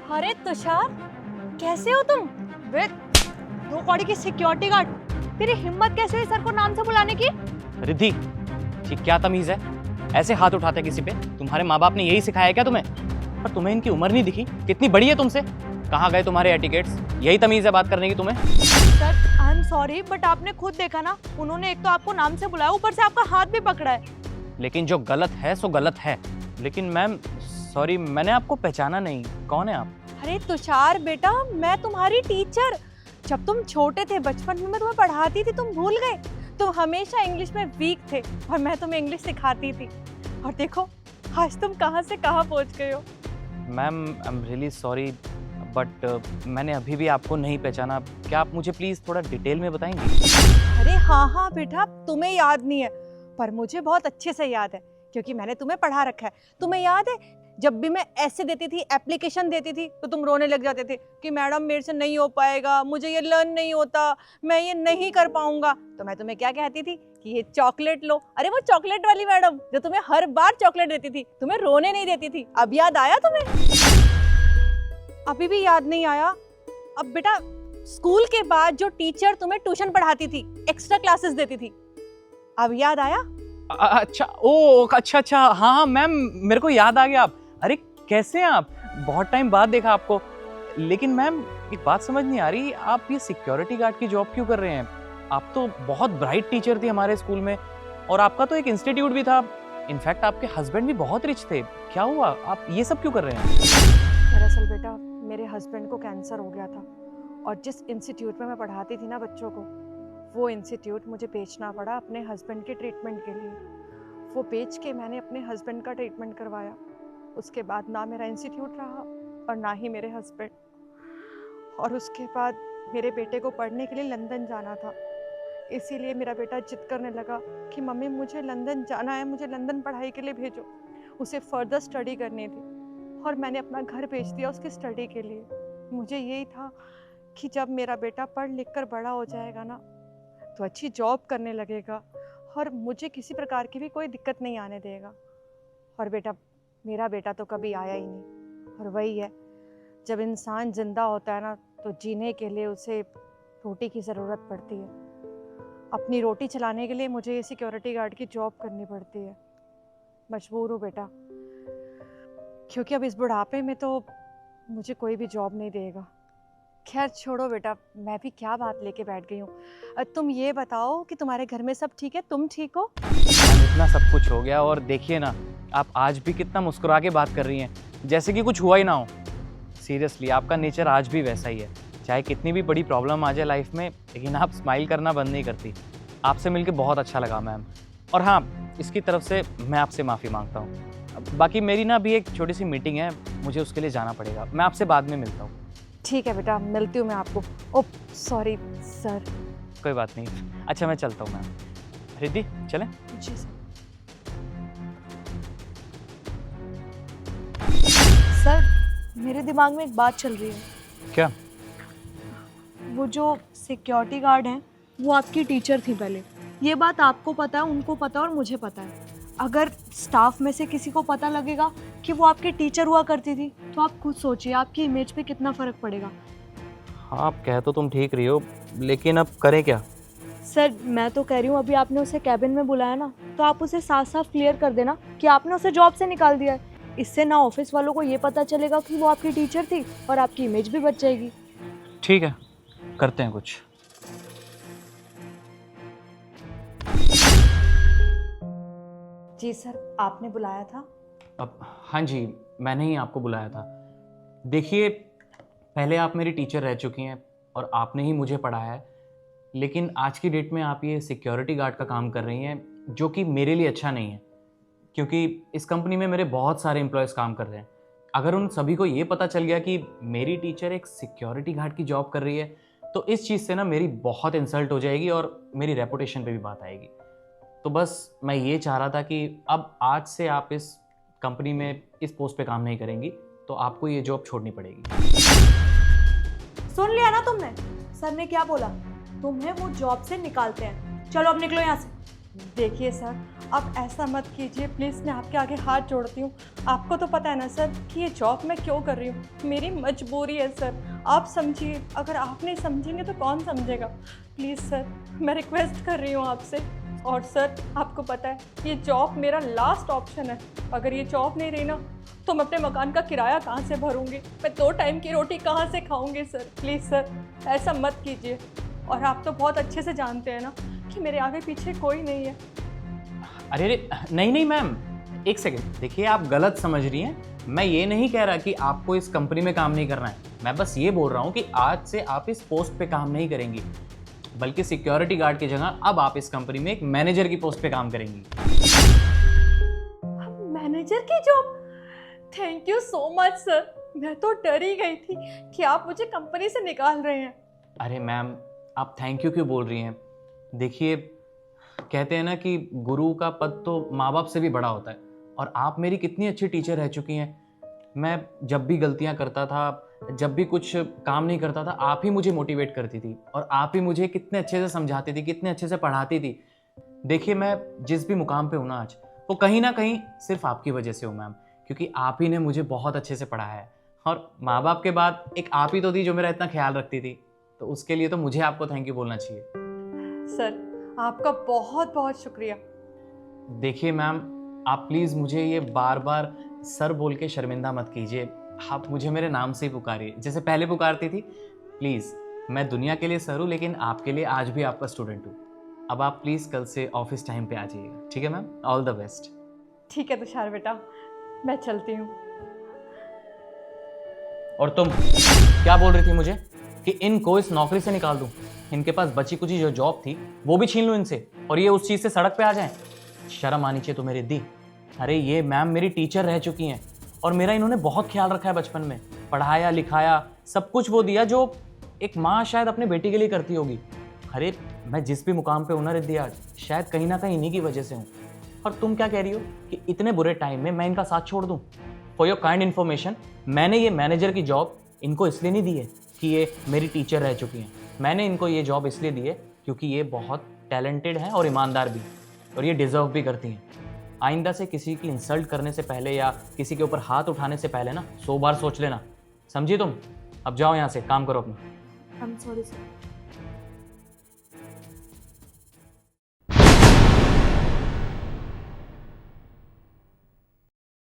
अरे तुषार, कैसे हो तुम? वे दो कौड़ी की सिक्योरिटी गार्ड, तेरी हिम्मत कैसे हुई सर को नाम से बुलाने की? रिद्धि, ये क्या तमीज है? ऐसे हाथ उठाते किसी पे? तुम्हारे माँ बाप ने यही सिखाया क्या तुम्हें? पर तुम्हें इनकी उम्र नहीं दिखी? कितनी बड़ी है तुमसे? कहाँ गए तुम्हारे एटिकेट्स? यही तमीज है बात करने की तुम्हें? Sir I am sorry, but आपने खुद देखा ना, उन्होंने एक तो आपको नाम से बुलाया, ऊपर से आपका हाथ भी पकड़ा है। लेकिन जो गलत है सो गलत है। लेकिन मैम सॉरी, मैंने आपको पहचाना नहीं। कौन है आप? अरे तुषार बेटा, मैं तुम्हारी टीचर। जब तुम छोटे थे बचपन में मैं तुम्हें पढ़ाती थी, तुम भूल गए? तुम हमेशा इंग्लिश में वीक थे और मैं तुम्हें इंग्लिश सिखाती थी, और देखो आज तुम कहाँ से कहाँ पहुँच गए हो। Ma'am I am really sorry, but मैंने अभी भी आपको नहीं पहचाना। क्या आप मुझे प्लीज़ थोड़ा डिटेल में बताएंगी? अरे हाँ बेटा, तुम्हें याद नहीं है पर मुझे बहुत अच्छे से याद है, क्योंकि मैंने तुम्हें पढ़ा रखा है। तुम्हें याद है जब भी मैं ऐसे देती थी, एप्लीकेशन देती थी, तो तुम रोने लग जाते थे कि मैडम मेरे से नहीं हो पाएगा, मुझे ये लर्न नहीं होता, मैं ये नहीं कर पाऊंगा। तो मैं तुम्हें क्या कहती थी कि ये चॉकलेट लो। अरे वो चॉकलेट वाली मैडम जो तुम्हें हर बार चॉकलेट देती थी, तुम्हें रोने नहीं देती थी। अब याद आया तुम्हें? अभी भी याद नहीं आया? अब बेटा, स्कूल के बाद जो टीचर तुम्हें ट्यूशन पढ़ाती थी, एक्स्ट्रा क्लासेस देती थी, अब याद आया? अच्छा, ओ अच्छा, हाँ मैम, मेरे को याद आ गया। आप अरे कैसे हैं आप? बहुत टाइम बाद देखा आपको। लेकिन मैम एक बात समझ नहीं आ रही, आप ये सिक्योरिटी गार्ड की जॉब क्यों कर रहे हैं? आप तो बहुत ब्राइट टीचर थी हमारे स्कूल में, और आपका तो एक इंस्टीट्यूट भी था। इनफैक्ट आपके हस्बैंड भी बहुत रिच थे। क्या हुआ, आप ये सब क्यों कर रहे हैं? दरअसल बेटा, मेरे हस्बैंड को कैंसर हो गया था, और जिस इंस्टीट्यूट में मैं पढ़ाती थी ना बच्चों को, वो इंस्टीट्यूट मुझे बेचना पड़ा अपने हस्बैंड के ट्रीटमेंट के लिए। वो बेच के मैंने अपने हस्बैंड का ट्रीटमेंट करवाया। उसके बाद ना मेरा इंस्टीट्यूट रहा और ना ही मेरे हस्बैंड। और उसके बाद मेरे बेटे को पढ़ने के लिए लंदन जाना था, इसीलिए मेरा बेटा जिद करने लगा कि मम्मी मुझे लंदन जाना है, मुझे लंदन पढ़ाई के लिए भेजो। उसे फर्दर स्टडी करनी थी, और मैंने अपना घर बेच दिया उसकी स्टडी के लिए। मुझे यही था कि जब मेरा बेटा पढ़ लिख कर बड़ा हो जाएगा ना, तो अच्छी जॉब करने लगेगा और मुझे किसी प्रकार की भी कोई दिक्कत नहीं आने देगा। और बेटा, मेरा बेटा तो कभी आया ही नहीं। और वही है, जब इंसान जिंदा होता है ना, तो जीने के लिए उसे रोटी की ज़रूरत पड़ती है। अपनी रोटी चलाने के लिए मुझे ये सिक्योरिटी गार्ड की जॉब करनी पड़ती है। मजबूर हूँ बेटा, क्योंकि अब इस बुढ़ापे में तो मुझे कोई भी जॉब नहीं देगा। खैर छोड़ो बेटा, मैं भी क्या बात लेके बैठ गई हूँ। तुम ये बताओ कि तुम्हारे घर में सब ठीक है, तुम ठीक हो? इतना सब कुछ हो गया, और देखिए ना, आप आज भी कितना मुस्कुरा के बात कर रही हैं, जैसे कि कुछ हुआ ही ना हो। सीरियसली आपका नेचर आज भी वैसा ही है। चाहे कितनी भी बड़ी प्रॉब्लम आ जाए लाइफ में, लेकिन आप स्माइल करना बंद नहीं करती। आपसे मिलकर बहुत अच्छा लगा मैम। और हाँ, इसकी तरफ से मैं आपसे माफ़ी मांगता हूँ। बाकी मेरी ना अभी एक छोटी सी मीटिंग है, मुझे उसके लिए जाना पड़ेगा। मैं आपसे बाद में मिलता हूँ। ठीक है बेटा, मिलती हूँ मैं आपको। ओ सॉरी सर। कोई बात नहीं। अच्छा मैं चलता हूँ मैम। रिद्धि चलें? जी सर। सर, मेरे दिमाग में एक बात चल रही है। क्या? वो जो सिक्योरिटी गार्ड हैं, वो आपकी टीचर थी पहले। ये बात आपको पता है, उनको पता है और मुझे पता है। अगर स्टाफ में से किसी को पता लगेगा कि वो आपकी टीचर हुआ करती थी, तो आप खुद सोचिए आपकी इमेज पे कितना फ़र्क पड़ेगा। हाँ, आप कह तो तुम ठीक रही हो, लेकिन अब करें क्या? सर, मैं तो कह रही हूँ, अभी आपने उसे कैबिन में बुलाया ना, तो आप उसे साफ साफ क्लियर कर देना कि आपने उसे जॉब से निकाल दिया है। इससे ना ऑफिस वालों को ये पता चलेगा कि वो आपकी टीचर थी, और आपकी इमेज भी बच जाएगी। ठीक है, करते हैं कुछ। जी सर, आपने बुलाया था? अब हाँ जी, मैंने ही आपको बुलाया था। देखिए, पहले आप मेरी टीचर रह चुकी हैं और आपने ही मुझे पढ़ाया है, लेकिन आज की डेट में आप ये सिक्योरिटी गार्ड का काम कर रही हैं, जो कि मेरे लिए अच्छा नहीं है, क्योंकि इस कंपनी में मेरे बहुत सारे एम्प्लॉयज़ काम कर रहे हैं। अगर उन सभी को ये पता चल गया कि मेरी टीचर एक सिक्योरिटी गार्ड की जॉब कर रही है, तो इस चीज़ से ना मेरी बहुत इंसल्ट हो जाएगी और मेरी रेपुटेशन पे भी बात आएगी। तो बस मैं ये चाह रहा था कि अब आज से आप इस कंपनी में इस पोस्ट पे काम नहीं करेंगी, तो आपको ये जॉब छोड़नी पड़ेगी। सुन लिया ना तुमने? सर ने क्या बोला? तुम्हें वो जॉब से निकालते हैं। चलो अब निकलो यहाँ से। देखिए सर, आप ऐसा मत कीजिए प्लीज़, मैं आपके आगे हाथ जोड़ती हूँ। आपको तो पता है ना सर कि ये जॉब मैं क्यों कर रही हूँ, मेरी मजबूरी है सर। आप समझिए, अगर आप नहीं समझेंगे तो कौन समझेगा। प्लीज़ सर, मैं रिक्वेस्ट कर रही हूँ आपसे। और सर, आपको पता है ये जॉब मेरा लास्ट ऑप्शन है। अगर ये जॉब नहीं रही ना तो मैं अपने मकान का किराया कहाँ से भरूँगी, मैं 2 टाइम की रोटी कहाँ से खाऊँगी सर। प्लीज़ सर, ऐसा मत कीजिए। और आप तो बहुत अच्छे से जानते हैं ना कि मेरे आगे पीछे कोई नहीं है। अरे अरे, नहीं नहीं मैम, एक सेकेंड, देखिए आप गलत समझ रही हैं। मैं ये नहीं कह रहा कि आपको इस कंपनी में काम नहीं करना है। मैं बस ये बोल रहा हूँ कि आज से आप इस पोस्ट पे काम नहीं करेंगी, बल्कि सिक्योरिटी गार्ड की जगह अब आप इस कंपनी में एक मैनेजर की पोस्ट पे काम करेंगी। मैनेजर की job? Thank you so much sir. मैं तो डर ही गई थी कि आप मुझे कंपनी से निकाल रहे हैं। अरे मैम, आप थैंक यू क्यों बोल रही हैं? देखिए, कहते हैं ना कि गुरु का पद तो माँ बाप से भी बड़ा होता है, और आप मेरी कितनी अच्छी टीचर रह चुकी हैं। मैं जब भी गलतियाँ करता था, जब भी कुछ काम नहीं करता था, आप ही मुझे मोटिवेट करती थी, और आप ही मुझे कितने अच्छे से समझाती थी, कितने अच्छे से पढ़ाती थी। देखिए, मैं जिस भी मुकाम पे हूँ ना आज, वो कहीं ना कहीं सिर्फ आपकी वजह से हूँ मैम, क्योंकि आप ही ने मुझे बहुत अच्छे से पढ़ाया है। और माँ बाप के बाद एक आप ही तो थी जो मेरा इतना ख्याल रखती थी, तो उसके लिए तो मुझे आपको थैंक यू बोलना चाहिए। सर, आपका बहुत बहुत शुक्रिया। देखिए मैम, आप प्लीज़ मुझे ये बार बार सर बोल के शर्मिंदा मत कीजिए। आप मुझे मेरे नाम से ही पुकारिए, जैसे पहले पुकारती थी। प्लीज़, मैं दुनिया के लिए सर हूँ, लेकिन आपके लिए आज भी आपका स्टूडेंट हूँ। अब आप प्लीज़ कल से ऑफिस टाइम पे आ जाइएगा, ठीक है मैम? All the best. ठीक है तुषार बेटा, मैं चलती हूँ। और तुम क्या बोल रही थी मुझे कि इनको इस नौकरी से निकाल दूं? इनके पास बची कुची जो जॉब थी वो भी छीन लूं इनसे, और ये उस चीज़ से सड़क पे आ जाएं? शर्म आनी चाहिए तुम्हें रिद्धि। अरे ये मैम मेरी टीचर रह चुकी हैं, और मेरा इन्होंने बहुत ख्याल रखा है बचपन में। पढ़ाया लिखाया, सब कुछ वो दिया जो एक माँ शायद अपने बेटी के लिए करती होगी। अरे मैं जिस भी मुकाम पे हूं ना रिद्धि आज, शायद कहीं ना कहीं इन्हीं की वजह से हूँ। और तुम क्या कह रही हो कि इतने बुरे टाइम में मैं इनका साथ छोड़ दूं? फॉर योर काइंड इन्फॉर्मेशन, मैंने ये मैनेजर की जॉब इनको इसलिए नहीं दी है कि ये मेरी टीचर रह चुकी हैं। मैंने इनको ये जॉब इसलिए दी है क्योंकि ये बहुत टैलेंटेड हैं और ईमानदार भी, और ये डिज़र्व भी करती हैं। आइंदा से किसी की इंसल्ट करने से पहले या किसी के ऊपर हाथ उठाने से पहले ना 100 बार सोच लेना। समझी तुम? अब जाओ यहाँ से, काम करो अपना। I am sorry sir.